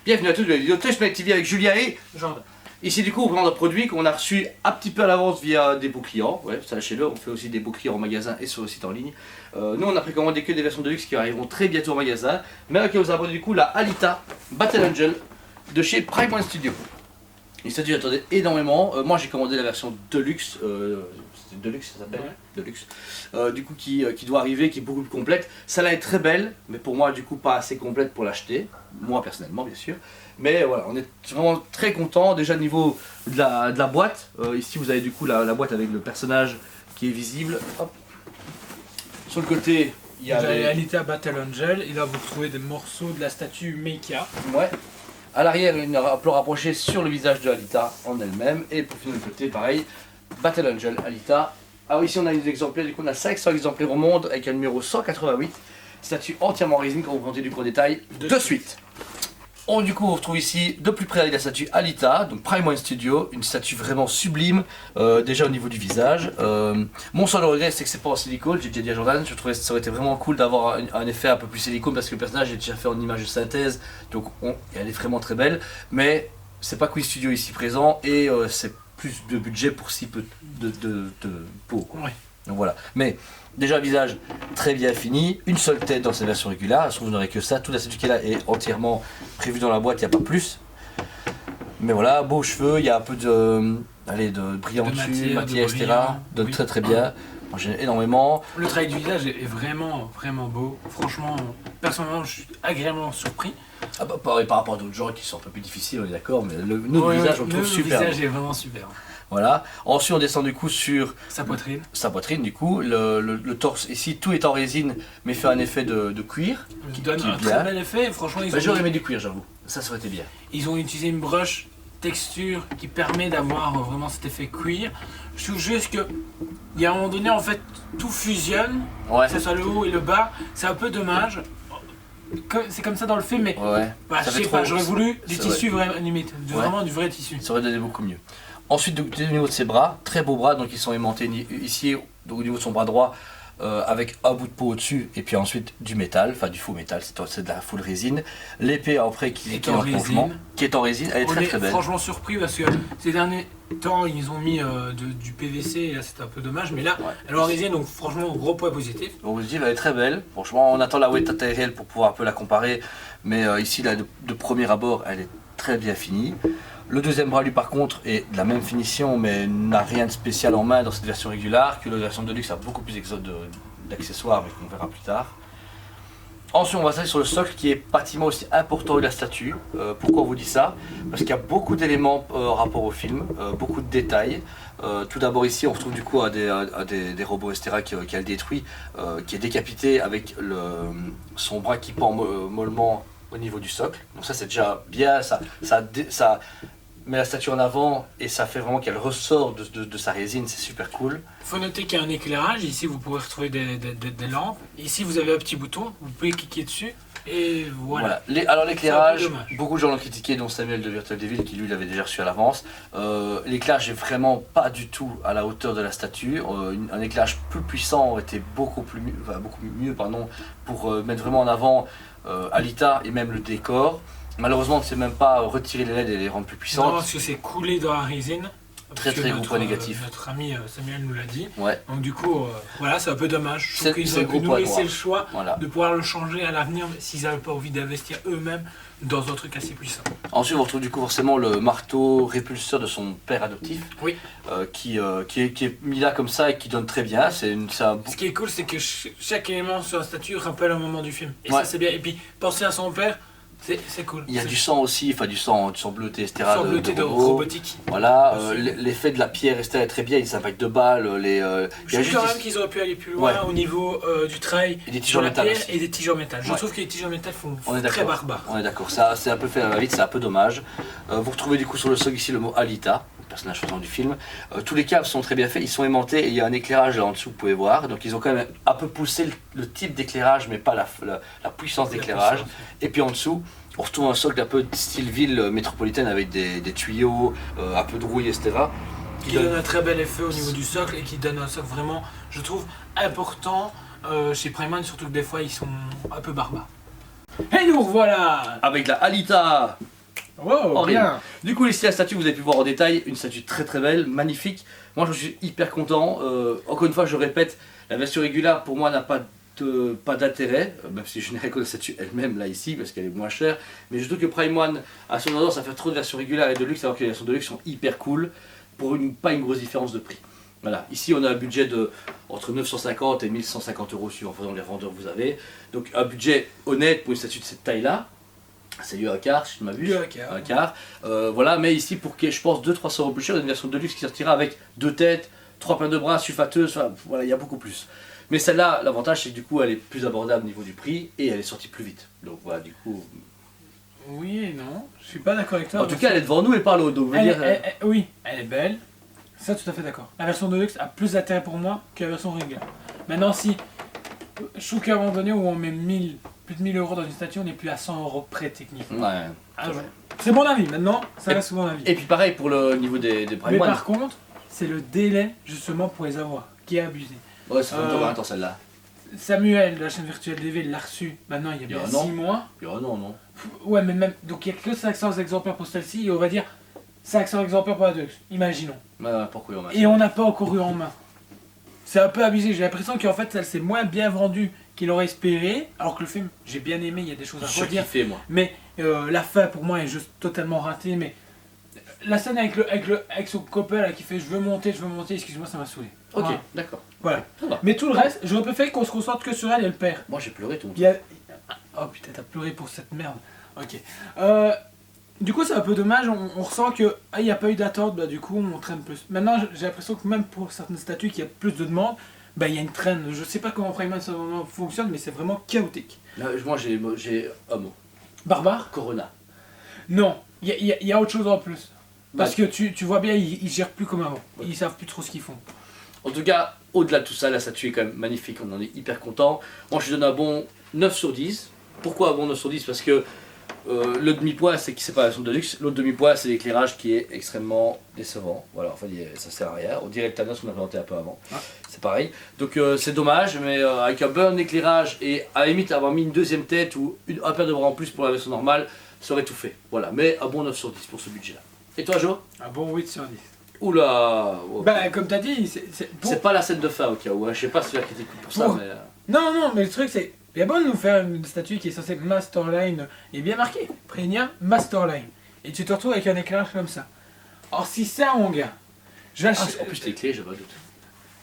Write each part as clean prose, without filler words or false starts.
Bienvenue à tous de la vidéo Touch Planet TV avec Julia et Jordan. Ici du coup on présente un produit qu'on a reçu un petit peu à l'avance via des beaux clients. Ouais, sachez-le, on fait aussi des beaux clients en magasin et sur le site en ligne. Nous on a précommandé que des versions de luxe qui arriveront très bientôt au magasin. Mais ok, vous abonnez du coup la Alita Battle Angel de chez Prime One Studio. Une statue j'attendais énormément. Moi j'ai commandé la version Deluxe, c'est Deluxe ça s'appelle, Deluxe. Du coup qui doit arriver, qui est beaucoup plus complète. Celle-là est très belle, mais pour moi du coup pas assez complète pour l'acheter. Moi personnellement bien sûr. Mais voilà, on est vraiment très content. Déjà au niveau de la boîte, ici vous avez du coup la boîte avec le personnage qui est visible. Hop. Sur le côté, il y a Alita Battle Angel, et là vous retrouvez des morceaux de la statue Mecha. Ouais. À l'arrière, une plan rapproché sur le visage de Alita en elle-même. Et pour finir le côté, pareil, Battle Angel Alita. Alors ici on a des exemplaires, du coup on a 500 exemplaires au monde avec un numéro 188. Statue entièrement en résine quand vous présentez du coup en détail de suite. Du coup on retrouve ici de plus près avec la statue Alita, donc Prime One Studio, une statue vraiment sublime, déjà au niveau du visage. Mon seul regret c'est que c'est pas en silicone, j'ai déjà dit à Jordan, je trouvais que ça aurait été vraiment cool d'avoir un effet un peu plus silicone parce que le personnage est déjà fait en image de synthèse, donc elle est vraiment très belle, mais c'est pas Quiz Studio ici présent et c'est plus de budget pour si peu de peau. Quoi. Ouais. Donc voilà, mais déjà visage très bien fini, une seule tête dans sa version régulière, je trouve que vous n'aurez que ça, toute la statue qui est là est entièrement prévue dans la boîte, il n'y a pas plus. Mais voilà, beaux cheveux, il y a un peu de brillanture, matière, etc. Donne très très bien, moi j'aime énormément. Le travail du visage est vraiment beau, franchement, personnellement je suis agréablement surpris. Ah bah par rapport à d'autres gens qui sont un peu plus difficiles, on est d'accord, mais notre visage on le trouve super. Le visage est vraiment super. Voilà, ensuite on descend du coup sur sa poitrine. Sa poitrine du coup, le torse ici, tout est en résine mais fait un effet de cuir. Qui donne un très bel effet, franchement ils j'aurais aimé du cuir j'avoue, ça aurait été bien. Ils ont utilisé une brush texture qui permet d'avoir vraiment cet effet cuir. Je trouve juste que il y a un moment donné en fait tout fusionne, que ce soit le haut et le bas, c'est un peu dommage. C'est comme ça dans le film mais bah, je sais pas, j'aurais voulu du tissu limite, vraiment du vrai tissu. Ça aurait donné beaucoup mieux. Ensuite, au niveau de ses bras, très beaux bras, donc ils sont aimantés ici donc, au niveau de son bras droit avec un bout de peau au-dessus et puis ensuite du métal, enfin du faux métal, c'est de la full résine. L'épée après qui est en résine, elle est très belle. Franchement surpris parce que ces derniers temps ils ont mis du PVC et là c'était un peu dommage, mais là elle est en résine donc franchement gros point positif. On vous dit elle est très belle, franchement on attend la weight à taille réelle pour pouvoir un peu la comparer, mais ici là, de premier abord elle est très bien finie. Le deuxième bras lui par contre est de la même finition mais n'a rien de spécial en main dans cette version régulière, que la version de luxe a beaucoup plus d'accessoires mais qu'on verra plus tard. Ensuite on va s'aller sur le socle qui est pratiquement aussi important que la statue. Pourquoi on vous dit ça? Parce qu'il y a beaucoup d'éléments rapport au film, beaucoup de détails. Tout d'abord ici on retrouve du coup des robots etc. qu'elle détruit, qui est décapité avec son bras qui pend mollement au niveau du socle, donc ça c'est déjà bien, ça met la statue en avant et ça fait vraiment qu'elle ressort de sa résine, c'est super cool. Il faut noter qu'il y a un éclairage, ici vous pouvez retrouver des lampes, ici vous avez un petit bouton, vous pouvez cliquer dessus et voilà. Alors l'éclairage, beaucoup de gens l'ont critiqué, dont Samuel de Virtual Devil qui lui l'avait déjà reçu à l'avance. L'éclairage est vraiment pas du tout à la hauteur de la statue, un éclairage plus puissant aurait été beaucoup mieux pour mettre vraiment en avant Alita et même le décor. Malheureusement on ne sait même pas retirer les LED et les rendre plus puissantes. Non, parce que c'est coulé dans la résine. Très gros point négatif. Notre ami Samuel nous l'a dit. Ouais. Donc du coup, voilà, c'est un peu dommage. Je trouve qu'ils auraient pu nous laisser le choix de pouvoir le changer à l'avenir s'ils n'avaient pas envie d'investir eux-mêmes dans un truc assez puissant. Ensuite, on retrouve du coup forcément le marteau répulseur de son père adoptif, qui est mis là comme ça et qui donne très bien. Ce qui est cool, c'est que chaque élément sur la statue rappelle un moment du film. Et ça, c'est bien. Et puis, penser à son père. C'est cool. Il y a du sang aussi, enfin du sang bleuté, etc. Du sang bleuté de robotique. Voilà, l'effet de la pierre, etc. est très bien, il s'impact de balles. Je trouve quand même qu'ils auraient pu aller plus loin au niveau du trail et des tiges en métal et des tiges en métal. Je trouve que les tiges en métal font très barbare. On est d'accord, ça c'est un peu fait à la vite, c'est un peu dommage. Vous retrouvez du coup sur le socle ici le mot Alita, le personnage faisant du film. Tous les câbles sont très bien faits, ils sont aimantés et il y a un éclairage là en dessous, vous pouvez voir. Donc ils ont quand même un peu poussé le type d'éclairage, mais pas la puissance d'éclairage. Et puis en dessous, on retrouve un socle un peu style ville métropolitaine avec des tuyaux, un peu de rouille, etc. Qui donne un très bel effet au niveau du socle et qui donne un socle vraiment, je trouve, important chez Prime One, surtout que des fois ils sont un peu barbares. Et nous revoilà. Avec la Alita. Oh, bien. Du coup ici la statue, vous avez pu voir en détail, une statue très très belle, magnifique. Moi je suis hyper content. Encore une fois je répète, la version régulière pour moi n'a pas d'intérêt, même si je n'ai que la statue elle-même là ici parce qu'elle est moins chère. Mais je trouve que Prime One a son tendance à faire trop de versions régulières et de luxe alors que les versions de luxe sont hyper cool pour pas une grosse différence de prix. Voilà, ici on a un budget de entre 950 et 1150 euros suivant les vendeurs que vous avez. Donc un budget honnête pour une statue de cette taille là. C'est lieu à quart, si je ne m'abuse. Un quart. Voilà, mais ici pour que je pense 200-300 euros plus cher, une version de luxe qui sortira avec 2 têtes, 3 paires de bras, sulfateuse, enfin, voilà, il y a beaucoup plus. Mais celle-là, l'avantage c'est que du coup elle est plus abordable au niveau du prix et elle est sortie plus vite. Donc voilà, du coup. Oui et non, je suis pas d'accord avec toi. En tout cas, elle est devant nous et par le haut. Donc, oui, elle est belle. Ça, tout à fait d'accord. La version de luxe a plus d'intérêt pour moi que la version régulière. Maintenant, si je trouve qu'à un moment donné où on met plus de 1000 euros dans une statue, on n'est plus à 100 euros près techniquement. Ouais. C'est mon avis, maintenant, ça reste mon avis. Et puis pareil pour le niveau des Prime One. Mais par contre, c'est le délai justement pour les avoir qui est abusé. Ouais, ça fait combien de temps celle-là? Samuel de la chaîne virtuelle DV l'a reçu maintenant il y a bien 6 mois. Il y a un an, non? Ouais, mais même. Donc il n'y a que 500 exemplaires pour celle-ci et on va dire 500 exemplaires pour la Deluxe. Imaginons. Pourquoi et on n'a pas encore eu en main. C'est un peu abusé. J'ai l'impression qu'en fait, elle s'est moins bien vendue qu'il aurait espéré. Alors que le film, j'ai bien aimé, il y a des choses à redire. Moi. Mais la fin pour moi est juste totalement ratée. Mais la scène avec son copain là, qui fait je veux monter, excuse-moi, ça m'a saoulé. Ok, voilà. d'accord. Voilà. Mais tout le reste, j'aurais préféré qu'on se concentre que sur elle et le père. Moi j'ai pleuré tout le monde. Oh putain, t'as pleuré pour cette merde. Ok. Du coup, c'est un peu dommage, on ressent que il n'y a pas eu d'attente, bah du coup on traîne plus. Maintenant, j'ai l'impression que même pour certaines statues qui a plus de demandes, bah il y a une traîne. Je sais pas comment Freeman fonctionne, mais c'est vraiment chaotique. Moi j'ai un mot. Barbare Corona. Non, il y a autre chose en plus. Parce que tu vois bien, ils gèrent plus comme avant. Ouais. Ils savent plus trop ce qu'ils font. En tout cas, au-delà de tout ça, la statue est quand même magnifique, on en est hyper content. Moi je lui donne un bon 9 sur 10. Pourquoi un bon 9 sur 10? Parce que le demi-poids, c'est pas la version de luxe. L'autre demi-poids, c'est l'éclairage qui est extrêmement décevant. Voilà, enfin, ça sert à rien. On dirait le Thanos qu'on a présenté un peu avant. Ah. C'est pareil. Donc c'est dommage, mais avec un bon éclairage et à la limite avoir mis une deuxième tête ou un paire de bras en plus pour la version normale, ça aurait tout fait. Voilà, mais un bon 9 sur 10 pour ce budget-là. Et toi, Jo? Un bon 8 sur 10. Oula! Bah, comme t'as dit, c'est pas la scène de fin au cas où. Hein. Je sais pas si tu as critiqué pour ça, mais. Non, mais le truc c'est. Il est bon de nous faire une statue qui est censée Masterline et bien marqué. Prénia Masterline. Et tu te retrouves avec un éclairage comme ça. Or, si ça, mon gars. En plus, t'es clé, j'ai pas de doute.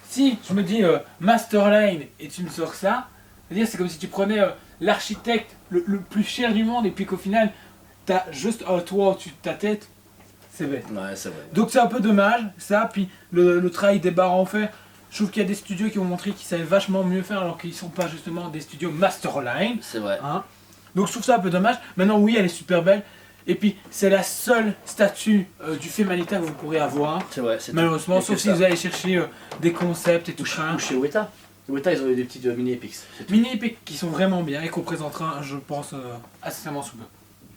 Si je me dis Masterline et tu me sors ça, c'est-à-dire c'est comme si tu prenais l'architecte le plus cher du monde et puis qu'au final, t'as juste un toit au-dessus de ta tête. C'est bête. Ouais, c'est vrai. Donc c'est un peu dommage, ça. Puis le travail des barres en fer. Je trouve qu'il y a des studios qui ont montré qu'ils savaient vachement mieux faire alors qu'ils sont pas justement des studios Masterline. C'est vrai. Hein. Donc je trouve ça un peu dommage. Maintenant oui, elle est super belle. Et puis c'est la seule statue du film Alita que vous pourrez avoir. C'est vrai. Malheureusement, sauf si vous allez chercher des concepts et tout ça. Ou chez Weta. Weta, ils ont eu des petites mini epics. Mini epics qui sont vraiment bien et qu'on présentera, je pense, assez sous peu.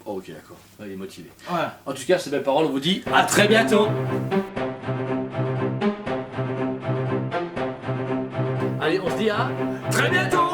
Oh, ok, d'accord. Il est motivé. Voilà. En tout cas, ces belles paroles, on vous dit à très bientôt. Allez, on se dit à très bientôt.